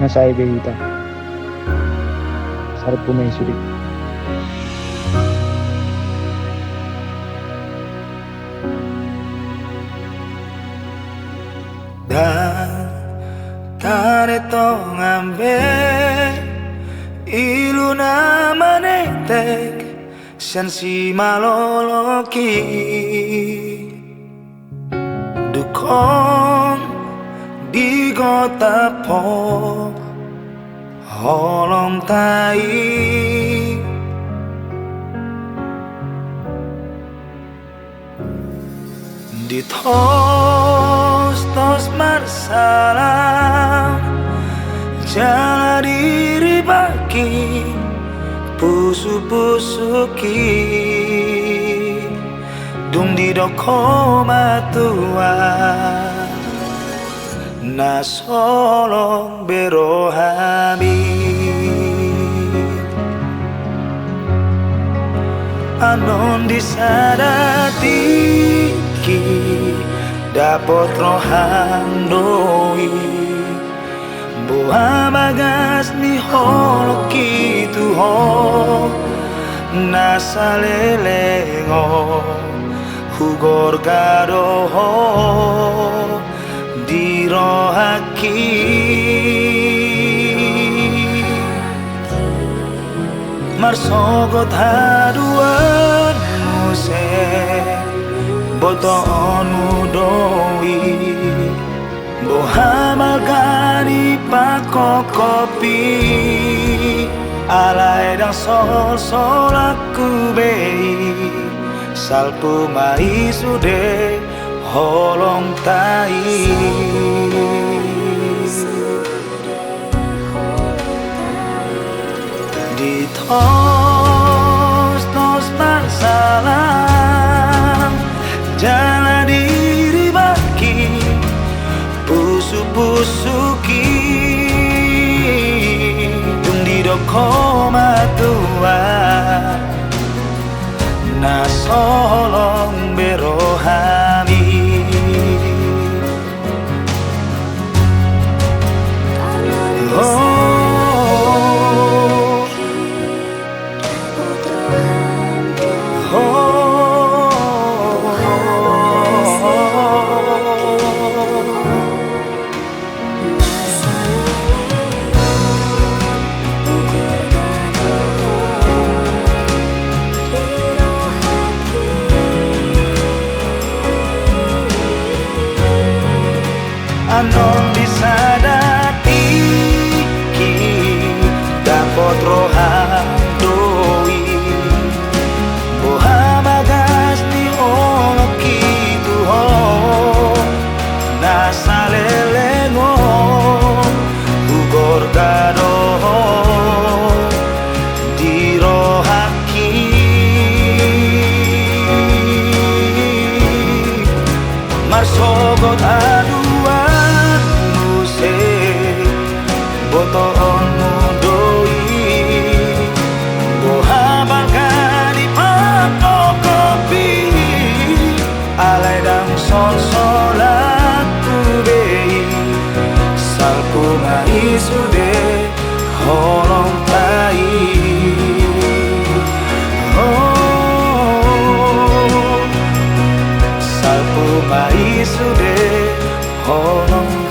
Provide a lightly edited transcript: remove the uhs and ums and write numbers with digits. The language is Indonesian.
Ngasai behita sarpu maisuri. Dan tare to ngambe iluna manetek sian si maloloki dukong di kota pop holong tai di tos marsalam jala diri baki pusu-pusuki dung di doko matua na solong berohami anon disadati ki dapot rohandoi buah bagas ni holoki tuho nasa lelengo hugor gadoho dirohaki marsogot haduan muse boton mudoi bohamal gani pako kopi alai dang sol aku bei salpu mai sude holong tai di tos masalah jala diri baki pusu-pusuki dung di doko matua na solong berohami anon disadati ki dapot rohandoi boha bagas ni oloki tuho nasa lelengo ugor gadoho dirohaki marsogot aduan muse boton mudoi bohabal gani pako kopi alai dang sol-solaku bei salku mai sude holong tai salpu mai sude holong